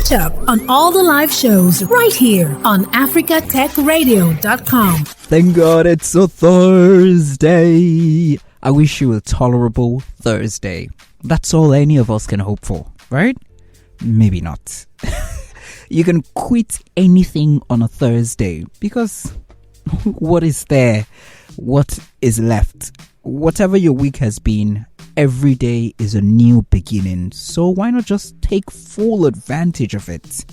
Catch up on all the live shows right here on africatechradio.com. Thank God it's a Thursday. I wish you a tolerable Thursday. That's all any of us can hope for, right? Maybe not. You can quit anything on a Thursday because what is there? What is left? Whatever your week has been, every day is a new beginning. So why not just take full advantage of it?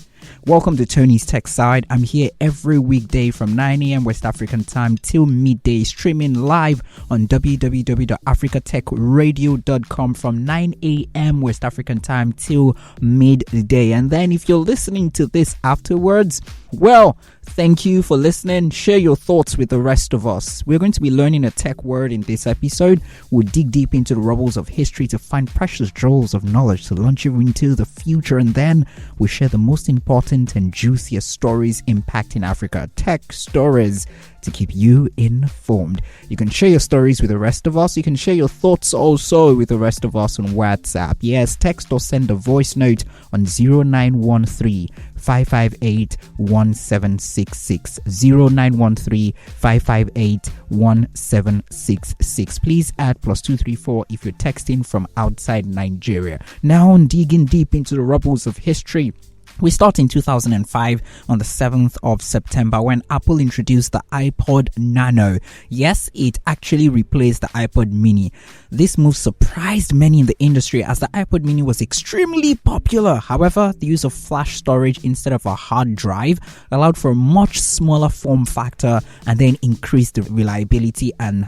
Welcome to Tony's Tech Side. I'm here every weekday from 9 a.m. West African time till midday, streaming live on www.africatechradio.com from 9 a.m. West African time till midday. And then if you're listening to this afterwards, well, thank you for listening. Share your thoughts with the rest of us. We're going to be learning a tech word in this episode. We'll dig deep into the rubbles of history to find precious jewels of knowledge to launch you into the future. And then we'll share the most important and juiciest stories impacting Africa. Tech stories to keep you informed. You can share your stories with the rest of us. You can share your thoughts also with the rest of us on WhatsApp. Yes, text or send a voice note on 0913 558 1766. 0913 558 1766. Please add +234 if you're texting from outside Nigeria. Now, digging deep into the rubbles of history. We start in 2005 on the 7th of September when Apple introduced the iPod Nano. Yes, it actually replaced the iPod Mini. This move surprised many in the industry as the iPod Mini was extremely popular. However, the use of flash storage instead of a hard drive allowed for a much smaller form factor and then increased the reliability and,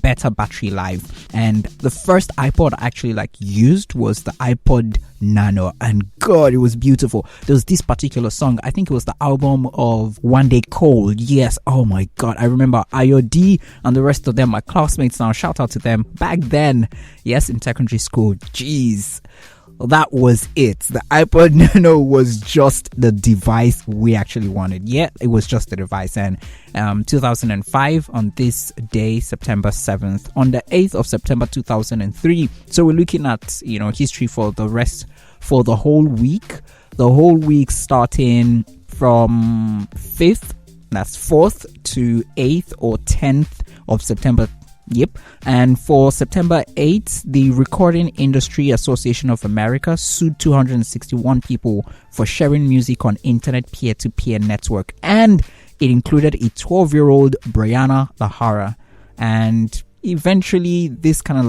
better battery life. And the first iPod I actually used was the iPod Nano, and God, it was beautiful. There was this particular song, I think it was the album of One Day Cold. Yes, oh my God, I remember IOD and the rest of them, my classmates now, shout out to them. Back then, yes, in secondary school, jeez, that was it. The iPod Nano was just the device we actually wanted. Yeah, it was just the device. And 2005 on this day, September 7th, on the 8th of September 2003. So we're looking at, history for the whole week. The whole week starting from 5th, that's 4th to 8th or 10th of September. Yep. And for September 8th, the Recording Industry Association of America sued 261 people for sharing music on internet peer-to-peer network. And it included a 12-year-old Brianna Lahara. And eventually, this kind of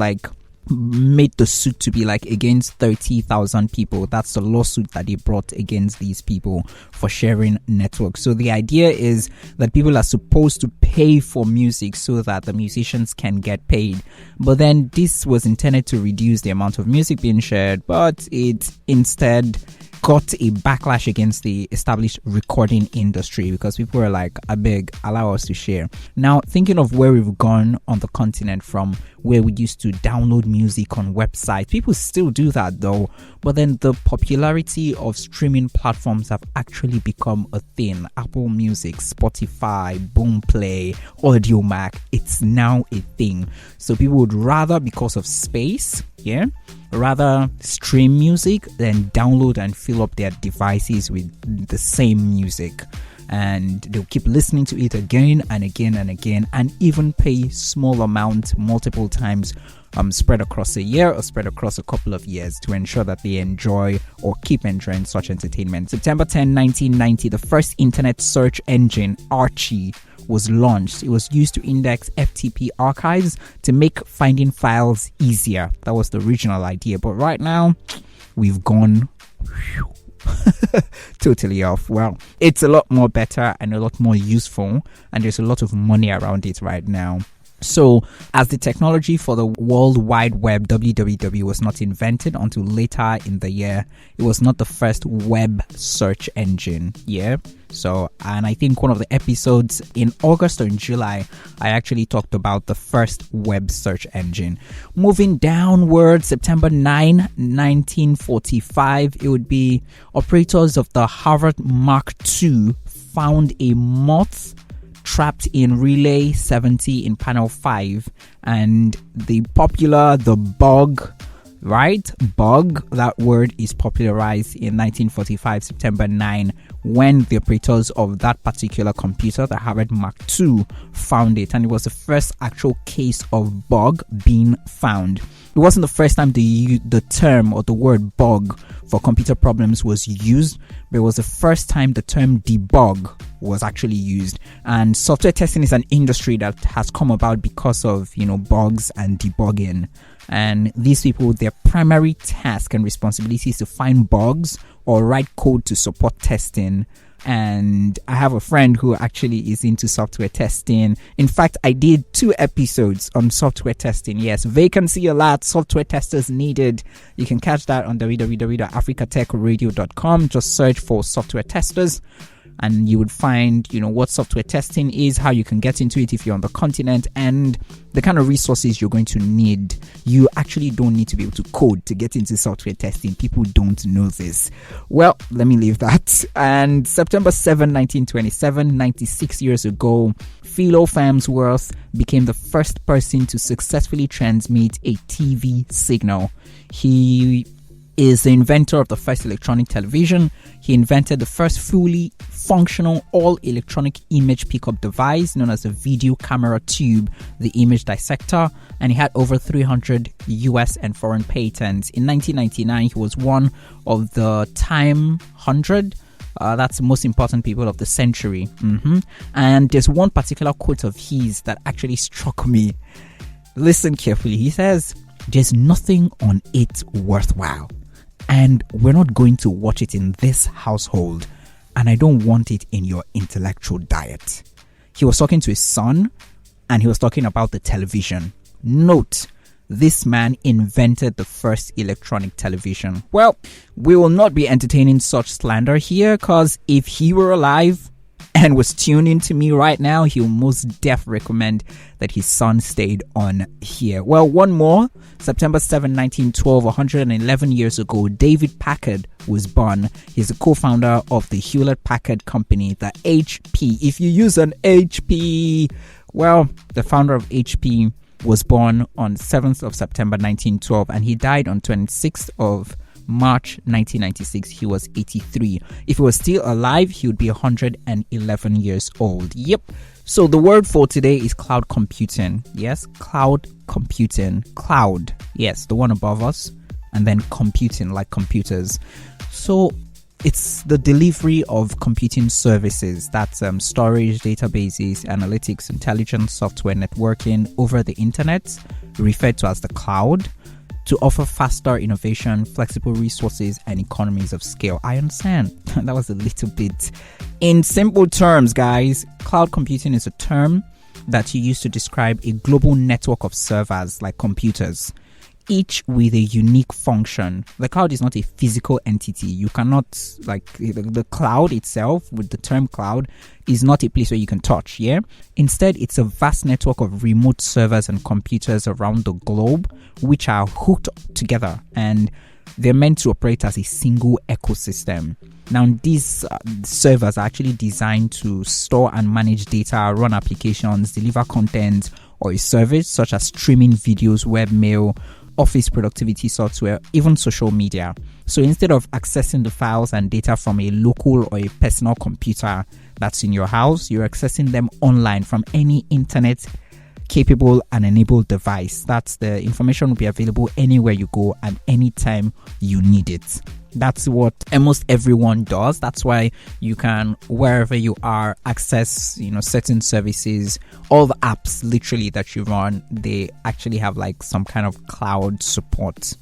made the suit to be against 30,000 people. That's the lawsuit that they brought against these people for sharing networks. So the idea is that people are supposed to pay for music so that the musicians can get paid. But then this was intended to reduce the amount of music being shared, but it instead got a backlash against the established recording industry because people were like, I beg, allow us to share. Now, thinking of where we've gone on the continent from where we used to download music on websites, people still do that though, but then the popularity of streaming platforms have actually become a thing. Apple Music, Spotify, Boomplay, Audiomack, it's now a thing. So people would rather, because of space, rather stream music than download and fill up their devices with the same music. And they'll keep listening to it again and again and again, and even pay small amount multiple times, spread across a year or spread across a couple of years to ensure that they enjoy or keep enjoying such entertainment. September 10, 1990, the first internet search engine, Archie, was launched. It was used to index FTP archives to make finding files easier. That was the original idea. But right now, we've gone totally off. Well, it's a lot more better and a lot more useful, and there's a lot of money around it right now. So, as the technology for the World Wide Web, WWW, was not invented until later in the year, it was not the first web search engine. Yeah. So, and I think one of the episodes in August or in July, I actually talked about the first web search engine. Moving downward, September 9, 1945, it would be operators of the Harvard Mark II found a moth trapped in relay 70 in panel 5, and the bug right? Bug, that word is popularized in 1945, September 9, when the operators of that particular computer, the Harvard Mark II, found it. And it was the first actual case of bug being found. It wasn't the first time the term or the word bug for computer problems was used, but it was the first time the term debug was actually used. And software testing is an industry that has come about because of, bugs and debugging. And these people, their primary task and responsibility is to find bugs or write code to support testing. And I have a friend who actually is into software testing. In fact, I did 2 episodes on software testing. Yes, vacancy alert, software testers needed. You can catch that on www.africatechradio.com. Just search for software testers, and you would find, what software testing is, how you can get into it if you're on the continent, and the kind of resources you're going to need. You actually don't need to be able to code to get into software testing. People don't know this. Well, let me leave that. And September 7, 1927, 96 years ago, Philo Farnsworth became the first person to successfully transmit a TV signal. He is the inventor of the first electronic television. He invented the first fully functional all-electronic image pickup device known as a video camera tube, the image dissector, and he had over 300 US and foreign patents. In 1999, he was one of the Time 100. That's the most important people of the century. And there's one particular quote of his that actually struck me. Listen carefully. He says, "There's nothing on it worthwhile, and we're not going to watch it in this household, and I don't want it in your intellectual diet." He was talking to his son, and he was talking about the television. Note, this man invented the first electronic television. Well, we will not be entertaining such slander here, because if he were alive and was tuning to me right now, he'll most def recommend that his son stayed on here. Well, one more. September 7, 1912, 111 years ago, David Packard was born. He's a co-founder of the Hewlett-Packard Company, the HP. If you use an HP, well, the founder of HP was born on 7th of September 1912, and he died on 26th of March 1996. He was 83. If he was still alive, he would be 111 years old. Yep. So the word for today is cloud computing. Yes, cloud computing. Cloud. Yes, the one above us. And then computing, like computers. So it's the delivery of computing services. That's storage, databases, analytics, intelligence, software, networking over the internet, referred to as the cloud, to offer faster innovation, flexible resources, and economies of scale. I understand. That was a little bit. In simple terms, guys, cloud computing is a term that you use to describe a global network of servers like computers, each with a unique function. The cloud is not a physical entity. You cannot, the cloud itself, with the term cloud, is not a place where you can touch, yeah? Instead, it's a vast network of remote servers and computers around the globe, which are hooked together, and they're meant to operate as a single ecosystem. Now, these servers are actually designed to store and manage data, run applications, deliver content, or a service such as streaming videos, webmail, office productivity software, even social media. So instead of accessing the files and data from a local or a personal computer that's in your house, you're accessing them online from any internet capable and enabled device. That's the information will be available anywhere you go and anytime you need it. That's what almost everyone does. That's why you can, wherever you are, access, certain services. All the apps literally that you run, they actually have some kind of cloud support.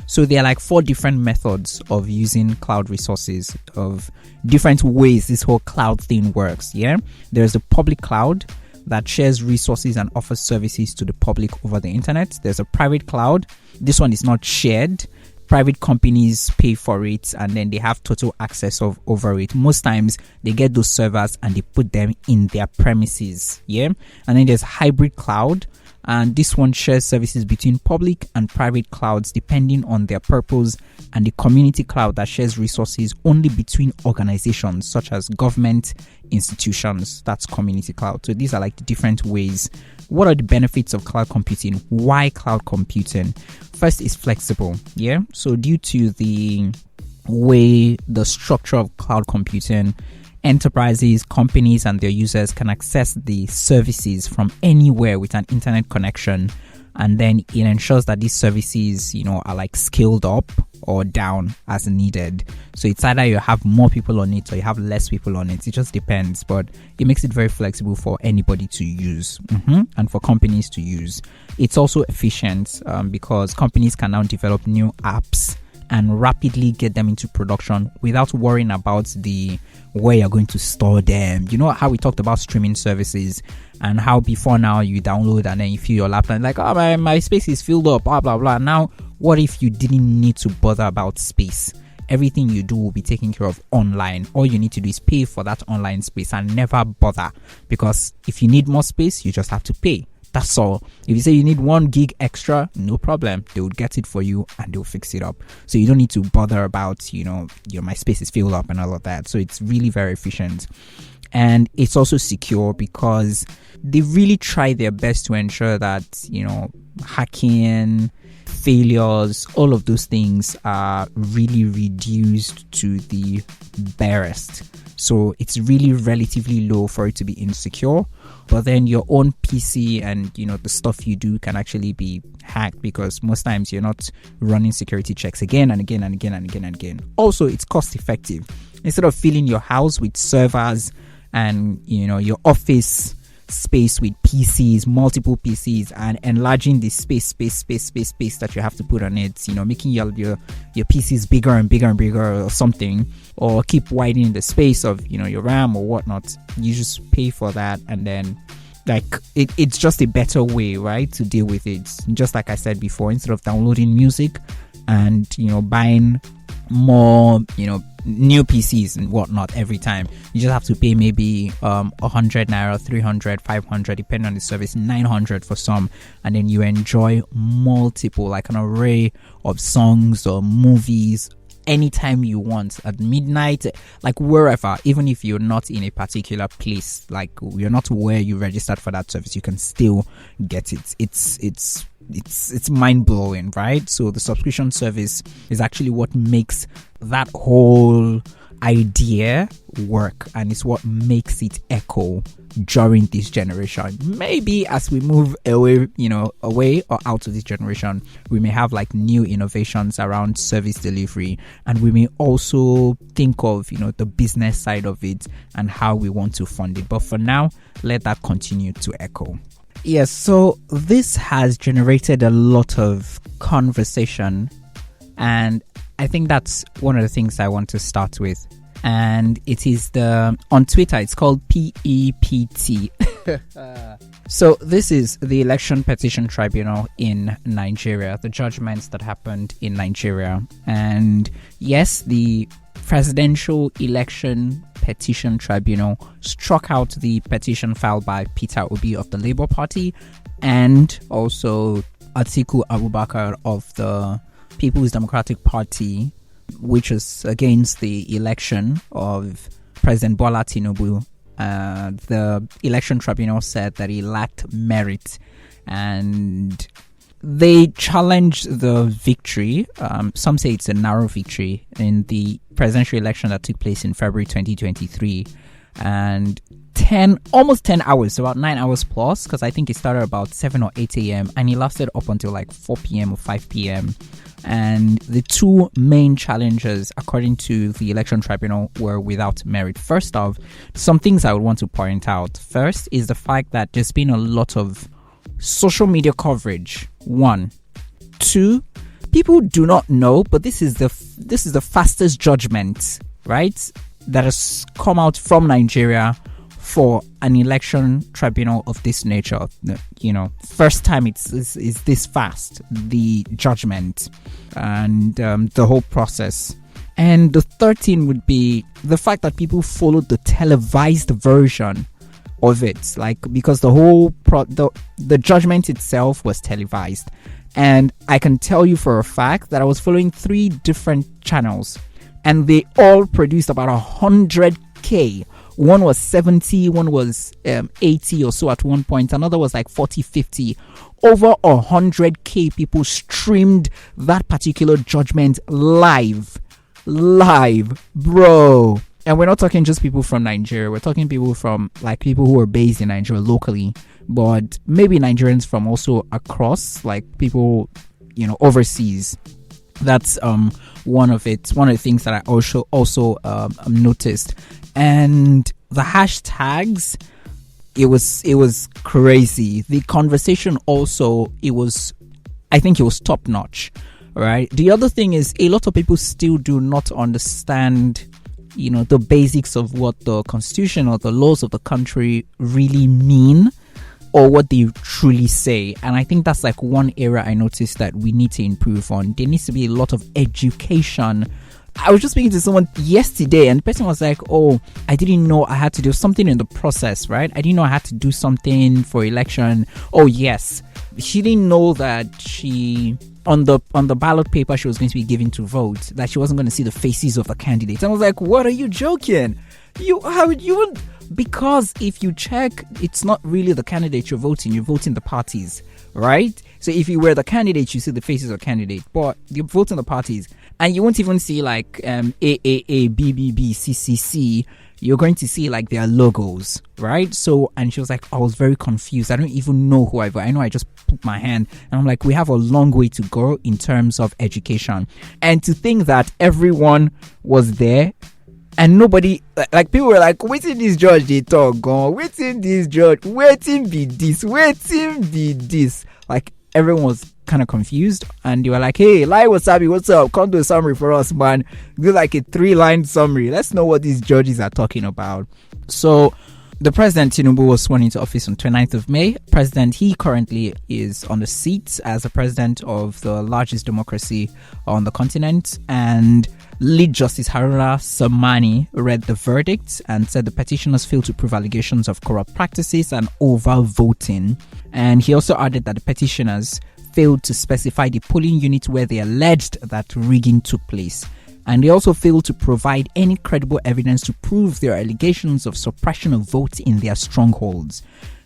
So there are 4 different methods of using cloud resources, of different ways this whole cloud thing works. Yeah, there's the public cloud that shares resources and offers services to the public over the internet. There's a private cloud. This one is not shared. Private companies pay for it, and then they have total access over it. Most times they get those servers and they put them in their premises. Yeah. And then there's hybrid cloud, and this one shares services between public and private clouds depending on their purpose, and the community cloud that shares resources only between organizations such as government, institutions. That's community cloud. So these are like the different ways. What are the benefits of cloud computing? Why cloud computing? First is flexible. Yeah. So due to the way the structure of cloud computing, enterprises, companies, and their users can access the services from anywhere with an internet connection, and then it ensures that these services, are like scaled up or down as needed. So it's either you have more people on it or you have less people on it. It just depends, but it makes it very flexible for anybody to use and for companies to use. It's also efficient because companies can now develop new apps and rapidly get them into production without worrying about where you're going to store them. You know how we talked about streaming services and how before now you download and then you fill your laptop and like, oh, my space is filled up, blah, blah, blah. Now, what if you didn't need to bother about space? Everything you do will be taken care of online. All you need to do is pay for that online space and never bother, because if you need more space, you just have to pay. That's all. If you say you need 1 gig extra, no problem. They would get it for you and they'll fix it up. So you don't need to bother about, my space is filled up and all of that. So it's really very efficient. And it's also secure because they really try their best to ensure that, hacking, failures, all of those things are really reduced to the barest. So it's really relatively low for it to be insecure. But then your own PC and, the stuff you do can actually be hacked, because most times you're not running security checks again and again and again and again and again. Also, it's cost effective. Instead of filling your house with servers and, your office space with PCs, multiple PCs, and enlarging the space that you have to put on it, making your PCs bigger and bigger and bigger or something, or keep widening the space of, your RAM or whatnot. You just pay for that, and then it's just a better way, right, to deal with it. Just like I said before, instead of downloading music and, buying more, new PCs and whatnot every time, you just have to pay maybe 100 naira, 300, 500, depending on the service, 900 for some, and then you enjoy multiple, like an array of songs or movies anytime you want, at midnight, like wherever. Even if you're not in a particular place, like you're not where you registered for that service, you can still get it. It's mind-blowing, right? So the subscription service is actually what makes that whole idea work, and it's what makes it echo during this generation. Maybe as we move away or out of this generation, we may have like new innovations around service delivery, and we may also think of the business side of it and how we want to fund it. But for now, let that continue to echo. Yes, so this has generated a lot of conversation, and I think that's one of the things I want to start with. And it is on Twitter, it's called PEPT. So this is the Election Petition Tribunal in Nigeria, the judgments that happened in Nigeria. And yes, the Presidential Election Petition Tribunal struck out the petition filed by Peter Obi of the Labour Party and also Atiku Abubakar of the People's Democratic Party, which is against the election of President Bola Tinubu. The election tribunal said that he lacked merit, and they challenged the victory. Some say it's a narrow victory in the presidential election that took place in February 2023. And almost 10 hours, about 9 hours plus, because I think it started about 7 or 8 a.m. and it lasted up until like 4 p.m. or 5 p.m. And the two main challenges, according to the election tribunal, were without merit. First off, some things I would want to point out. First is the fact that there's been a lot of social media coverage. 1. 2, people do not know, but this is the fastest judgment, right, that has come out from Nigeria for an election tribunal of this nature. First time it's this fast, the judgment and the whole process. And the third thing would be the fact that people followed the televised version of it, because the whole the judgment itself was televised. And I can tell you for a fact that I was following 3 different channels, and they all produced about 100,000 One was 70, one was 80 or so at one point. Another was like 40, 50. Over 100K people streamed that particular judgment live, bro. And we're not talking just people from Nigeria. We're talking people from like people who are based in Nigeria locally, but maybe Nigerians from also across, like people, overseas. That's one of the things that I also noticed. And the hashtags, it was crazy. The conversation also, I think it was top notch, right? The other thing is a lot of people still do not understand the basics of what the constitution or the laws of the country really mean, or what they truly say. And I think that's like one area I noticed that we need to improve on. There needs to be a lot of education. I was just speaking to someone yesterday, and the person was like, oh, I didn't know I had to do something in the process, right? I didn't know I had to do something for election. Oh yes, she didn't know that she on the ballot paper she was going to be given to vote, that she wasn't going to see the faces of the candidates. And I was like, what are you joking? Because if you check, it's not really the candidate you're voting the parties, right? So if you were the candidate, you see the faces of the candidate, but you're voting the parties, and you won't even see like AAA, BBB, CCC. You're going to see like their logos, right? So, and she was like, I was very confused. I don't even know who I vote. I know I just put my hand, and I'm like, we have a long way to go in terms of education. And to think that everyone was there, and nobody, like people were like, waiting this judge they talk, gone, waiting this judge, waiting be this. Like everyone was kind of confused, and they were like, hey, Lai Wasabi, what's up? Come do a summary for us, man. Do like a 3-line summary. Let's know what these judges are talking about. So the president, Tinubu, was sworn into office on 29th of May. He currently is on the seat as the president of the largest democracy on the continent. And lead justice Haruna Samani read the verdict and said the petitioners failed to prove allegations of corrupt practices and over-voting. And he also added that the petitioners failed to specify the polling unit where they alleged that rigging took place. And they also failed to provide any credible evidence to prove their allegations of suppression of votes in their strongholds.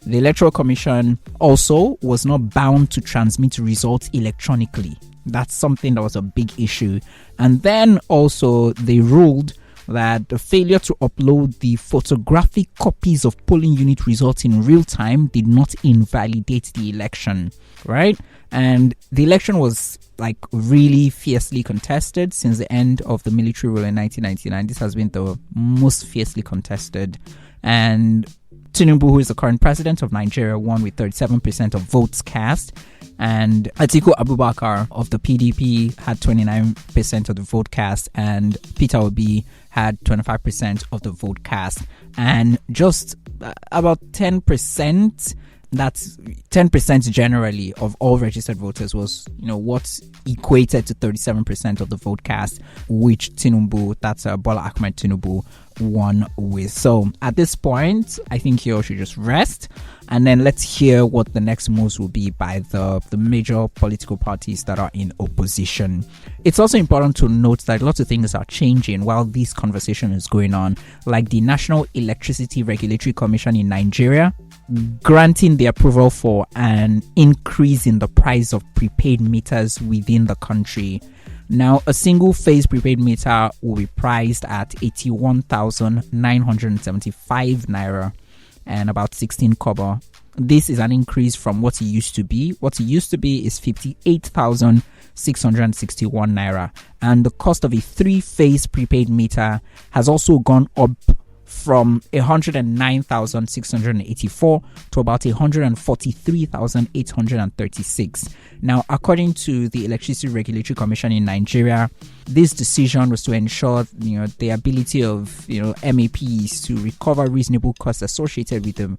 The Electoral Commission also was not bound to transmit results electronically. That's something that was a big issue. And then also they ruled that the failure to upload the photographic copies of polling unit results in real time did not invalidate the election, right? And the election was like really fiercely contested since the end of the military rule in 1999. This has been the most fiercely contested. And Tinubu, who is the current president of Nigeria, won with 37% of votes cast. And Atiku Abubakar of the PDP had 29% of the vote cast, and Peter Obi had 25% of the vote cast. And just about 10%, that's 10% generally of all registered voters, was what equated to 37% of the vote cast, which Tinubu, that's Bola Ahmed Tinubu, won with. So at this point, I think you all should just rest, and then let's hear what the next moves will be by the major political parties that are in opposition. It's also important to note that lots of things are changing while this conversation is going on, like the National Electricity Regulatory Commission in Nigeria granting the approval for an increase in the price of prepaid meters within the country. Now, a single phase prepaid meter will be priced at 81,975 naira and about 16 kobo. This is an increase from what it used to be. What it used to be is 58,661 naira. And the cost of a 3-phase prepaid meter has also gone up from 109,684 to about 143,836. Now, according to the Electricity Regulatory Commission in Nigeria, this decision was to ensure, the ability of, MAPs to recover reasonable costs associated with them,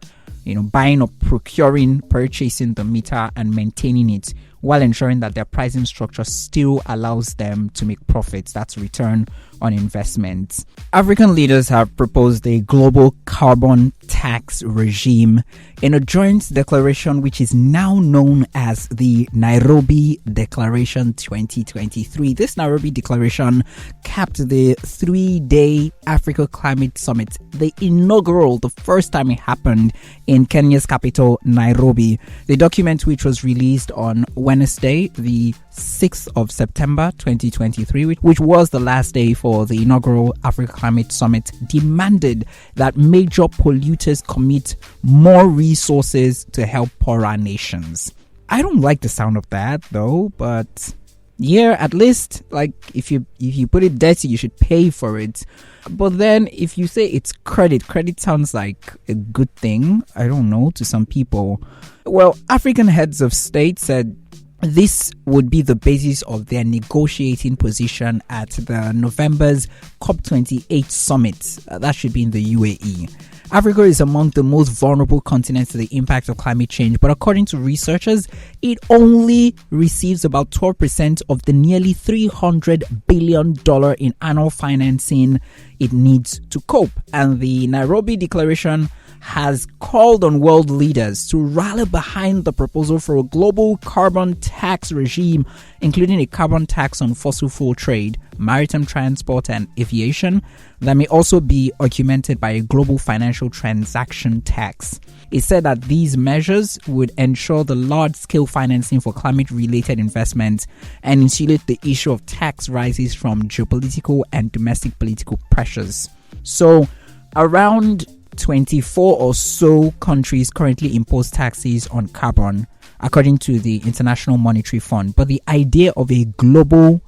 buying or procuring, purchasing the meter and maintaining it while ensuring that their pricing structure still allows them to make profits. That's return on investment. African leaders have proposed a global carbon tax regime in a joint declaration which is now known as the Nairobi Declaration 2023. This Nairobi Declaration capped the 3-day Africa Climate Summit, the inaugural, the first time it happened in Kenya's capital, Nairobi. The document, which was released on Wednesday, the 6th of September 2023, which was the last day for the inaugural Africa Climate Summit, demanded that major polluters commit more resources to help poorer nations. I don't like the sound of that though, but yeah, at least like if you put it dirty, you should pay for it. But then if you say it's credit sounds like a good thing, I don't know, to some people. Well, African heads of state said this would be the basis of their negotiating position at the November's COP28 summit. That should be in the UAE. Africa is among the most vulnerable continents to the impact of climate change, but according to researchers, it only receives about 12% of the nearly $300 billion in annual financing it needs to cope. And the Nairobi Declaration has called on world leaders to rally behind the proposal for a global carbon tax regime, including a carbon tax on fossil fuel trade, maritime transport, and aviation, that may also be augmented by a global financial transaction tax. It said that these measures would ensure the large-scale financing for climate-related investments and insulate the issue of tax rises from geopolitical and domestic political pressures. So, around 24 or so countries currently impose taxes on carbon, according to the International Monetary Fund. But the idea of a global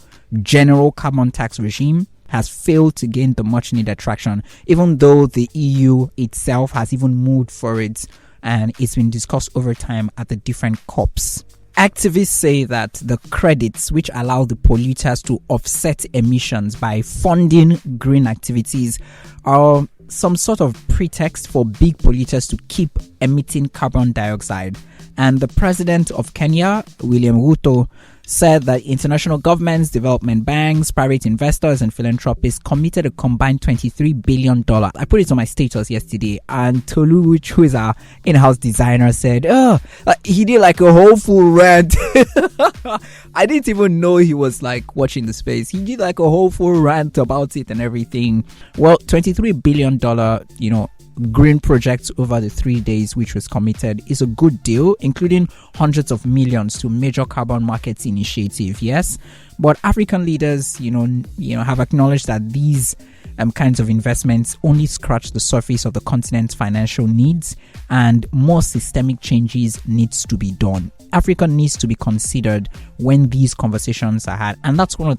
general carbon tax regime has failed to gain the much needed traction, even though the EU itself has even moved for it, and it's been discussed over time at the different COPs. Activists say that the credits, which allow the polluters to offset emissions by funding green activities, are some sort of pretext for big polluters to keep emitting carbon dioxide. And the president of Kenya, William Ruto, said that international governments, development banks, private investors, and philanthropists committed a combined $23 billion. I put it on my status yesterday, and Tolu, who is our in-house designer, said, he did like a whole full rant. I didn't even know he was like watching the space. He did like a whole full rant about it and everything. Well, $23 billion, green projects over the 3 days which was committed is a good deal, including hundreds of millions to major carbon markets initiative. Yes, but African leaders have acknowledged that these kinds of investments only scratch the surface of the continent's financial needs, and more systemic changes needs to be done. Africa needs to be considered when these conversations are had, and that's one of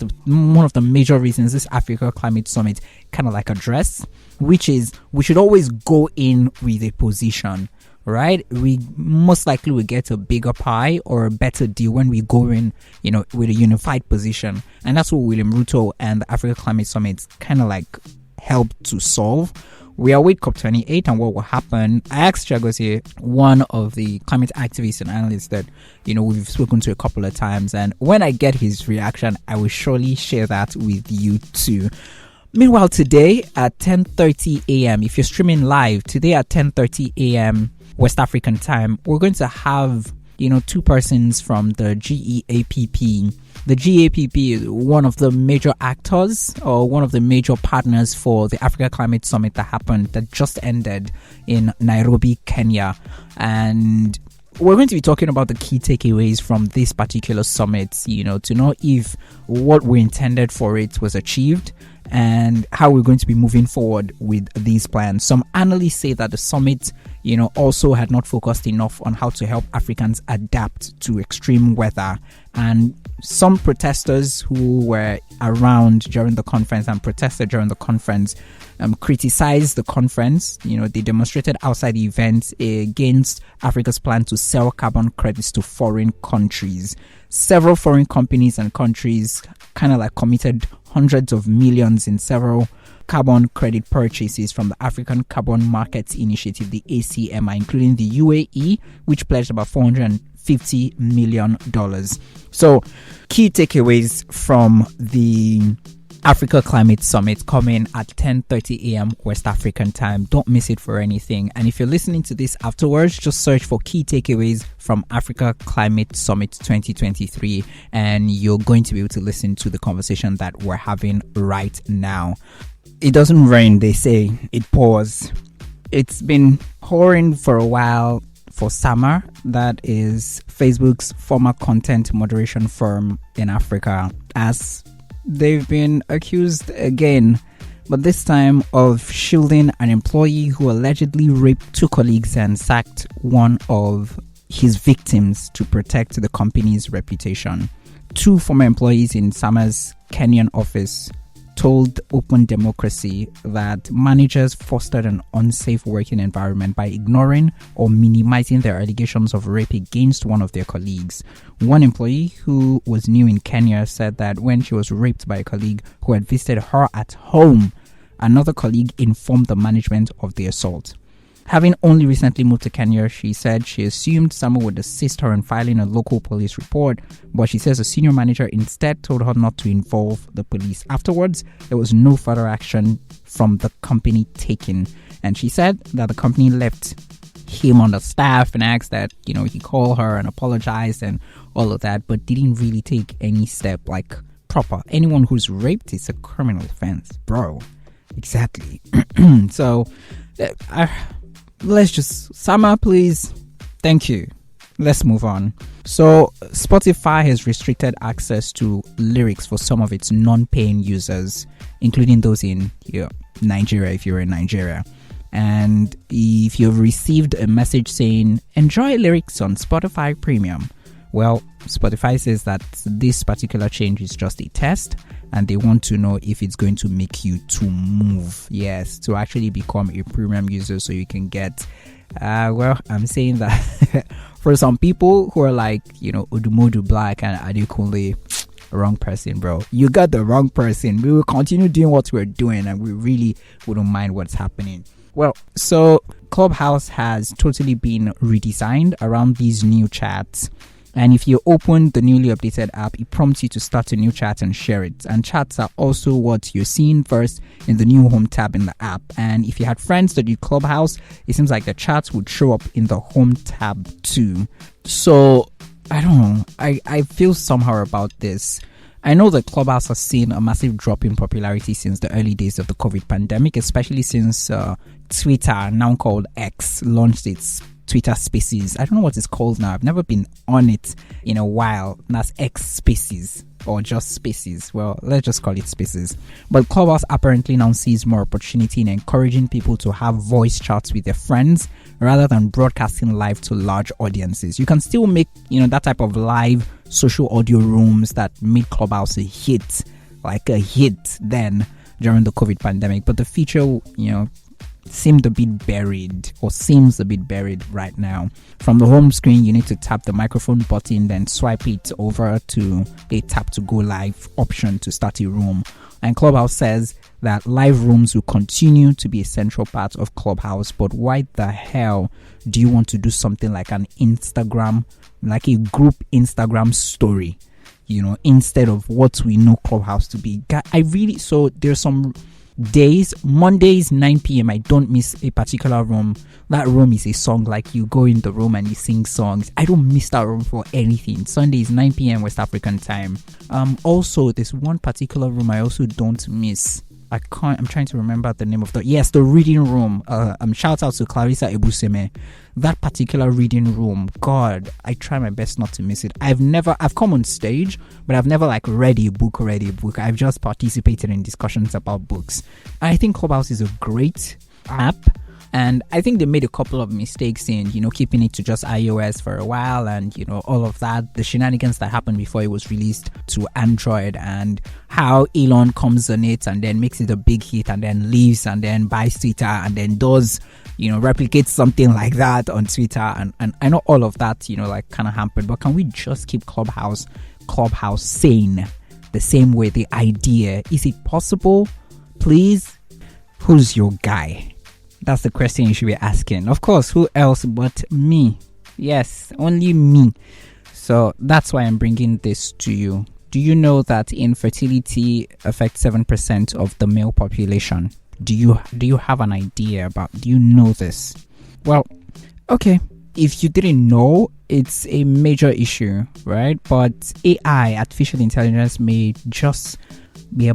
the major reasons this Africa Climate Summit kind of like address, which is we should always go in with a position, right? We most likely will get a bigger pie or a better deal when we go in, with a unified position, and that's what William Ruto and the Africa Climate Summit kind of like helped to solve. We are with COP28 and what will happen. I asked Chagozie, one of the climate activists and analysts that, we've spoken to a couple of times. And when I get his reaction, I will surely share that with you too. Meanwhile, today at 10:30 a.m., if you're streaming live, today at 10:30 a.m. West African time, we're going to have, two persons from the GEAPP. The GEAPP is one of the major actors or one of the major partners for the Africa Climate Summit that just ended in Nairobi, Kenya. And we're going to be talking about the key takeaways from this particular summit, to know if what we intended for it was achieved and how we're going to be moving forward with these plans. Some analysts say that the summit, also had not focused enough on how to help Africans adapt to extreme weather. And some protesters who were around during the conference and protested during the conference criticized the conference. They demonstrated outside the event against Africa's plan to sell carbon credits to foreign countries. Several foreign companies and countries kind of like committed hundreds of millions in several carbon credit purchases from the African Carbon Markets Initiative, the ACMI, including the UAE, which pledged about $50 million. So, key takeaways from the Africa Climate Summit coming at 10:30 a.m. West African time. Don't miss it for anything. And if you're listening to this afterwards, just search for key takeaways from Africa Climate Summit 2023, and you're going to be able to listen to the conversation that we're having right now. It doesn't rain, they say. It pours. It's been pouring for a while for Sama, that is Facebook's former content moderation firm in Africa, as they've been accused again, but this time of shielding an employee who allegedly raped two colleagues and sacked one of his victims to protect the company's reputation. Two former employees in Sama's Kenyan office told Open Democracy that managers fostered an unsafe working environment by ignoring or minimizing their allegations of rape against one of their colleagues. One employee who was new in Kenya said that when she was raped by a colleague who had visited her at home, another colleague informed the management of the assault. Having only recently moved to Kenya, she said she assumed someone would assist her in filing a local police report, but she says a senior manager instead told her not to involve the police. Afterwards, there was no further action from the company taken, and she said that the company left him on the staff and asked that, he call her and apologize and all of that, but didn't really take any step like proper. Anyone who's raped is a criminal offense, bro. Exactly. So, let's just, Sama, please. Thank you. Let's move on. So, Spotify has restricted access to lyrics for some of its non-paying users, including those in Nigeria, if you're in Nigeria. And if you've received a message saying, enjoy lyrics on Spotify Premium, well, Spotify says that this particular change is just a test, and they want to know if it's going to make you to move, to actually become a premium user so you can get, I'm saying that for some people who are like, Odumodu Black and Adekunle, wrong person, bro. You got the wrong person. We will continue doing what we're doing, and we really wouldn't mind what's happening. Well, so Clubhouse has totally been redesigned around these new chats. And if you open the newly updated app, it prompts you to start a new chat and share it. And chats are also what you're seeing first in the new home tab in the app. And if you had friends that use Clubhouse, it seems like the chats would show up in the home tab too. So, I don't know. I feel somehow about this. I know that Clubhouse has seen a massive drop in popularity since the early days of the COVID pandemic, especially since Twitter, now called X, launched its Twitter Spaces. I don't know what it's called now. I've never been on it in a while. That's X Spaces or just Spaces. Well, let's just call it Spaces. But Clubhouse apparently now sees more opportunity in encouraging people to have voice chats with their friends rather than broadcasting live to large audiences. You can still make, that type of live social audio rooms that made Clubhouse a hit then during the COVID pandemic. But the feature, seems a bit buried right now. From the home screen, you need to tap the microphone button, then swipe it over to a tap to go live option to start a room. And Clubhouse says that live rooms will continue to be a central part of Clubhouse, but why the hell do you want to do something like an Instagram, like a group Instagram story, instead of what we know Clubhouse to be? So there's some days, Mondays 9 p.m. I don't miss a particular room. That room is a song, like you go in the room and you sing songs. I don't miss that room for anything. Sundays 9 p.m. West African time. Also, there's one particular room I also don't miss. I'm trying to remember the name of the reading room. Shout out to Clarissa Ebuseme. That particular reading room, God, I try my best not to miss it. I've come on stage, but I've never read a book. I've just participated in discussions about books. I think Clubhouse is a great app. And I think they made a couple of mistakes in, keeping it to just iOS for a while and, all of that. The shenanigans that happened before it was released to Android, and how Elon comes on it and then makes it a big hit and then leaves and then buys Twitter and then does, replicates something like that on Twitter. And I know all of that, kind of hampered. But can we just keep Clubhouse sane the same way? The idea, is it possible? Please, who's your guy? That's the question you should be asking. Of course, who else but me? Yes, only me. So that's why I'm bringing this to you. Do you know that infertility affects 7% of the male population? Do you have an idea about? Do you know this? Well, okay. If you didn't know, it's a major issue, right? But AI, artificial intelligence, may just be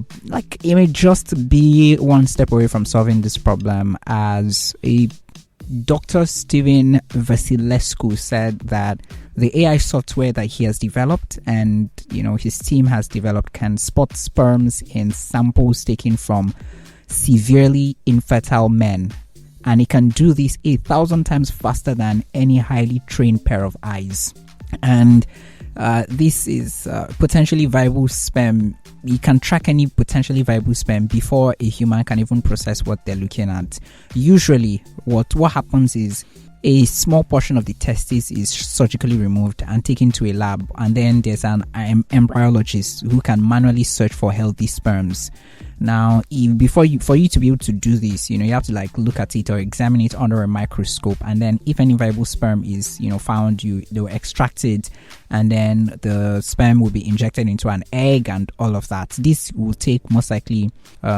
one step away from solving this problem. As a Dr. Steven Vasilescu said that the AI software that he has developed and his team has developed can spot sperms in samples taken from severely infertile men, and it can do this 1,000 times faster than any highly trained pair of eyes. And this is potentially viable sperm. You can track any potentially viable sperm before a human can even process what they're looking at. Usually, what happens is a small portion of the testes is surgically removed and taken to a lab, and then there's an embryologist who can manually search for healthy sperms. Now, for you to be able to do this, you have to look at it or examine it under a microscope, and then if any viable sperm is found, they'll extract it, and then the sperm will be injected into an egg and all of that. This will take most likely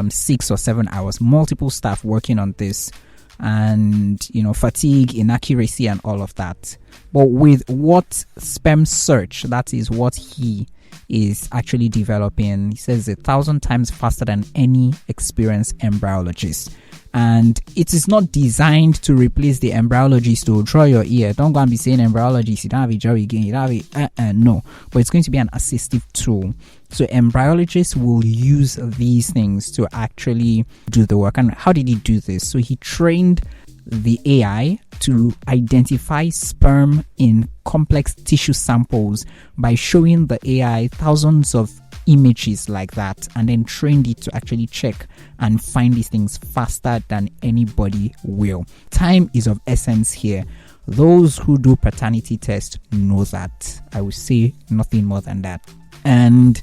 6 or 7 hours. Multiple staff working on this, and fatigue, inaccuracy, and all of that. But with what SpermSearch, that is what he is actually developing, he says 1,000 times faster than any experienced embryologist. And it is not designed to replace the embryologist. To draw your ear, don't go and be saying embryologist, you don't have a job again, you don't have a no, but it's going to be an assistive tool. So embryologists will use these things to actually do the work. And how did he do this? So he trained the AI to identify sperm in complex tissue samples by showing the AI thousands of images like that, and then trained it to actually check and find these things faster than anybody will. Time is of essence here. Those who do paternity tests know that. I will say nothing more than that. And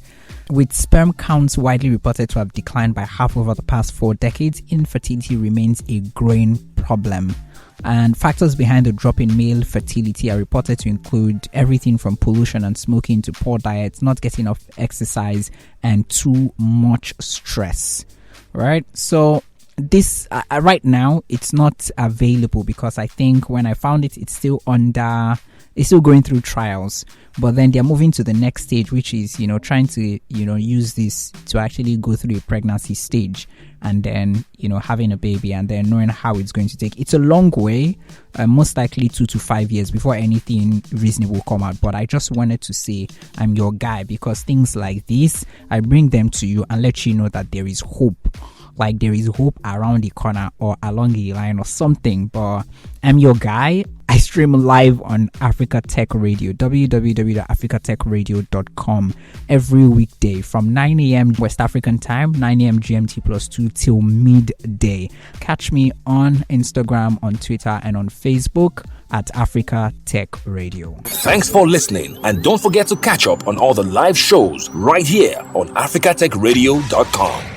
with sperm counts widely reported to have declined by half over the past 4 decades, infertility remains a growing problem. And factors behind the drop in male fertility are reported to include everything from pollution and smoking to poor diets, not getting enough exercise, and too much stress. Right? So this right now it's not available, because I think when I found it, it's still going through trials. But then they're moving to the next stage, which is trying to use this to actually go through a pregnancy stage, and then having a baby, and then knowing how it's going to take. It's a long way, most likely 2 to 5 years before anything reasonable will come out. But I just wanted to say I'm your guy, because things like this, I bring them to you and let you know that there is hope. Like there is hope around the corner or along the line or something. But I'm your guy. I stream live on Africa Tech Radio, www.africatechradio.com, every weekday from 9 a.m. West African time, 9 a.m. GMT +2 till midday. Catch me on Instagram, on Twitter, and on Facebook at Africa Tech Radio. Thanks for listening, and don't forget to catch up on all the live shows right here on africatechradio.com.